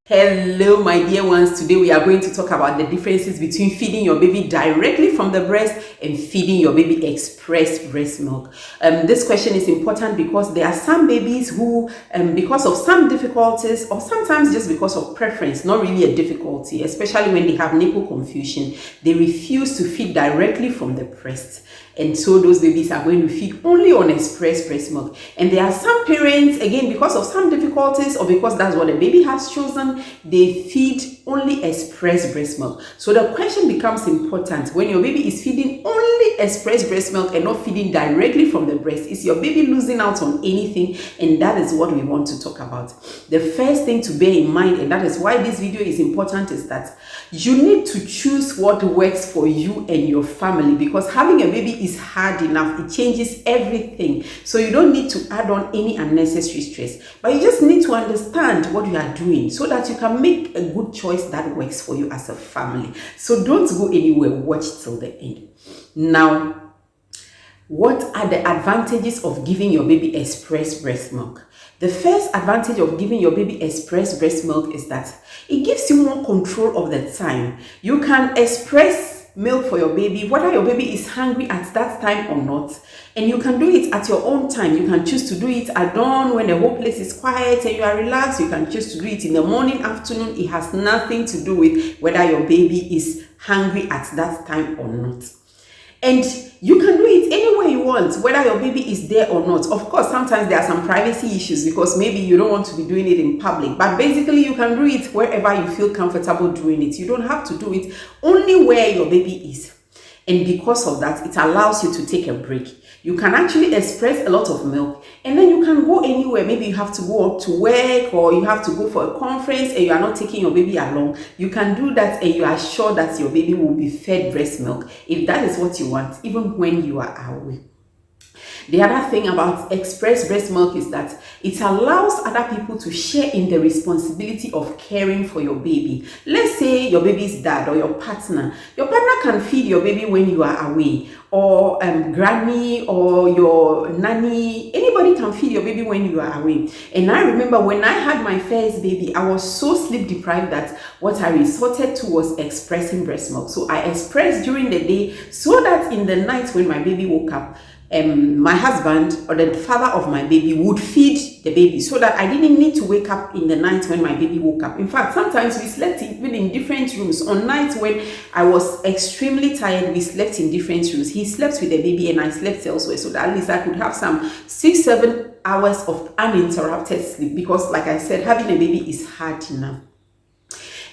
Hello, my dear ones. Today we are going to talk about the differences between feeding your baby directly from the breast and feeding your baby expressed breast milk. This question is important because there are some babies who, because of some difficulties or sometimes just because of preference, not really a difficulty, especially when they have nipple confusion, they refuse to feed directly from the breast. And so those babies are going to feed only on express breast milk. And there are some parents, again, because of some difficulties or because that's what the baby has chosen, they feed only express breast milk. So the question becomes important when your baby is feeding only express breast milk and not feeding directly from the breast. Is your baby losing out on anything? And that is what we want to talk about. The first thing to bear in mind, and that is why this video is important, is that you need to choose what works for you and your family, because having a baby is hard enough. It changes everything. So you don't need to add on any unnecessary stress, but you just need to understand what you are doing so that you can make a good choice that works for you as a family. So don't go anywhere. Watch till the end. Now, what are the advantages of giving your baby express breast milk? The first advantage of giving your baby express breast milk is that it gives you more control of the time. You can express milk for your baby, whether your baby is hungry at that time or not. And you can do it at your own time. You can choose to do it at dawn when the whole place is quiet and you are relaxed. You can choose to do it in the morning, afternoon. It has nothing to do with whether your baby is hungry at that time or not. And you can do it anywhere you want, whether your baby is there or not. Of course, sometimes there are some privacy issues because maybe you don't want to be doing it in public. But basically, you can do it wherever you feel comfortable doing it. You don't have to do it only where your baby is. And because of that, it allows you to take a break. You can actually express a lot of milk and then you can go anywhere. Maybe you have to go up to work or you have to go for a conference and you are not taking your baby along. You can do that and you are sure that your baby will be fed breast milk if that is what you want, even when you are away. The other thing about express breast milk is that it allows other people to share in the responsibility of caring for your baby. Let's say your baby's dad or your partner. Your partner can feed your baby when you are away, or granny or your nanny. Anybody can feed your baby when you are away. And I remember when I had my first baby, I was so sleep deprived that what I resorted to was expressing breast milk. So I expressed during the day so that in the night when my baby woke up, my husband or the father of my baby would feed the baby so that I didn't need to wake up in the night when my baby woke up. In fact, sometimes we slept even in different rooms. On nights when I was extremely tired, we slept in different rooms. He slept with the baby and I slept elsewhere so that at least I could have some 6-7 hours of uninterrupted sleep, because like I said, having a baby is hard enough.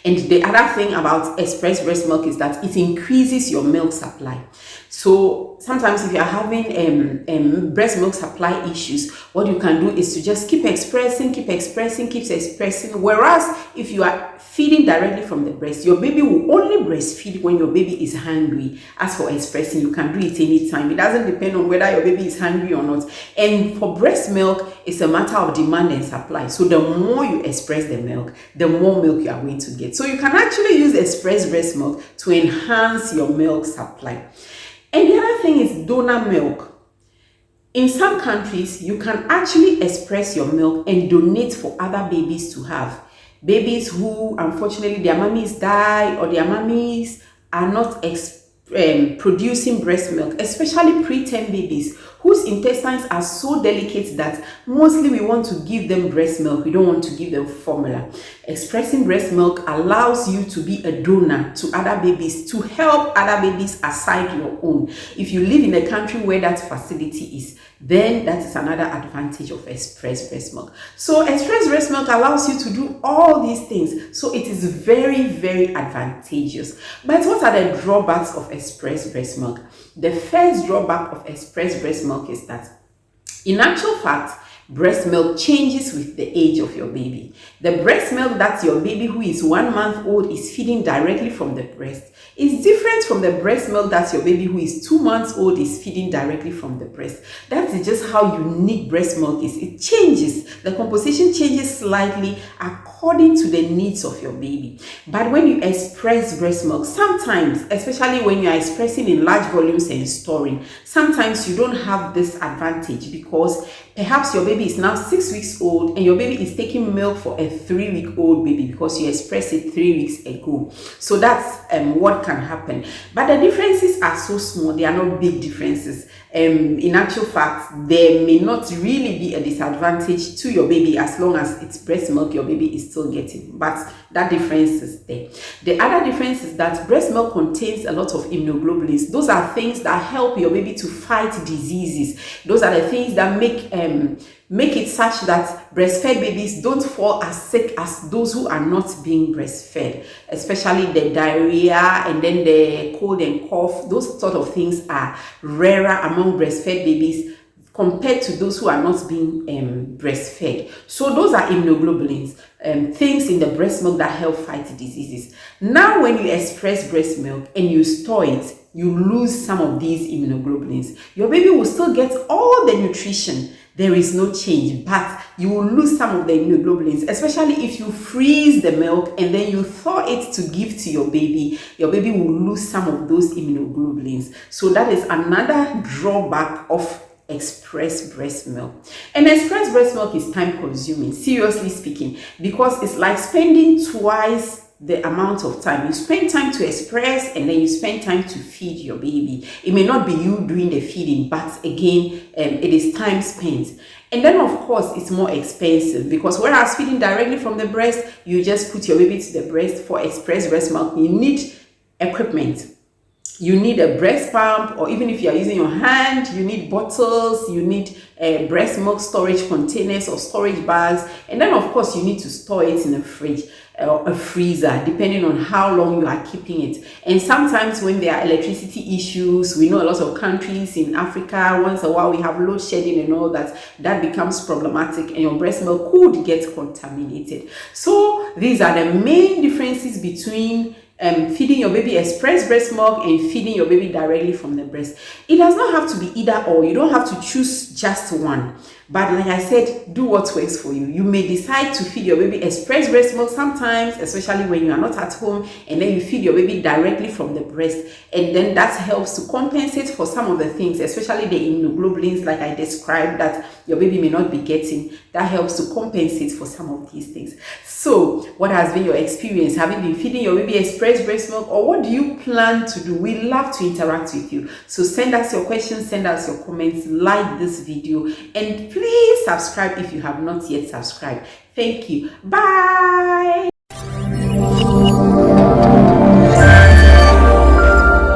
And the other thing about express breast milk is that it increases your milk supply. So sometimes if you are having breast milk supply issues, what you can do is to just keep expressing. Whereas if you are feeding directly from the breast, your baby will only breastfeed when your baby is hungry. As for expressing, you can do it anytime. It doesn't depend on whether your baby is hungry or not. And for breast milk, it's a matter of demand and supply. So the more you express the milk, the more milk you are going to get. So you can actually use express breast milk to enhance your milk supply. And the other thing is donor milk. In some countries, you can actually express your milk and donate for other babies to have. Babies who, unfortunately, their mummies die or their mummies are not producing breast milk, especially preterm babies whose intestines are so delicate that mostly we want to give them breast milk. We don't want to give them formula. Expressing breast milk allows you to be a donor to other babies, to help other babies aside your own. If you live in a country where that facility is, then that is another advantage of express breast milk. So express breast milk allows you to do all these things. So it is very, very advantageous. But what are the drawbacks of express breast milk? The first drawback of express breast milk is that, in actual fact, breast milk changes with the age of your baby. The breast milk that your baby who is 1 month old is feeding directly from the breast is different from the breast milk that your baby who is 2 months old is feeding directly from the breast. That is just how unique breast milk is. It changes. The composition changes slightly according to the needs of your baby. But when you express breast milk, sometimes, especially when you are expressing in large volumes and storing, sometimes you don't have this advantage because perhaps your baby baby is now 6 weeks old and your baby is taking milk for a 3-week-old baby because you expressed it 3 weeks ago. So that's what can happen. But the differences are so small, they are not big differences. In actual fact, there may not really be a disadvantage to your baby as long as it's breast milk your baby is still getting, but that difference is there. The other difference is that breast milk contains a lot of immunoglobulins. Those are things that help your baby to fight diseases. Those are the things that make it such that breastfed babies don't fall as sick as those who are not being breastfed, especially the diarrhea and then the cold and cough. Those sort of things are rarer among breastfed babies compared to those who are not being breastfed. So those are immunoglobulins, things in the breast milk that help fight diseases. Now when you express breast milk and you store it, you lose some of these immunoglobulins. Your baby will still get all the nutrition. There is no change, but you will lose some of the immunoglobulins, especially if you freeze the milk and then you thaw it to give to your baby. Your baby will lose some of those immunoglobulins. So that is another drawback of express breast milk. And express breast milk is time consuming, seriously speaking, because it's like spending twice the amount of time. You spend time to express and then you spend time to feed your baby. It may not be you doing the feeding, but again, it is time spent. And then of course it's more expensive, because whereas feeding directly from the breast, you just put your baby to the breast. For express breast milk, you need equipment. You need a breast pump, or even if you are using your hand, you need bottles, you need breast milk storage containers or storage bags, and then of course you need to store it in a fridge or a freezer, depending on how long you are keeping it. And sometimes when there are electricity issues, we know a lot of countries in Africa, once a while we have load shedding and all that, that becomes problematic and your breast milk could get contaminated. So these are the main differences between feeding your baby express breast milk and feeding your baby directly from the breast. It does not have to be either or. You don't have to choose just one. But like I said, do what works for you. You may decide to feed your baby express breast milk sometimes, especially when you are not at home, and then you feed your baby directly from the breast. And then that helps to compensate for some of the things, especially the immunoglobulins like I described that your baby may not be getting. That helps to compensate for some of these things. So what has been your experience? Have you been feeding your baby express breast milk, or what do you plan to do? We love to interact with you. So send us your questions, send us your comments, like this video, and please subscribe if you have not yet subscribed. Thank you. Bye.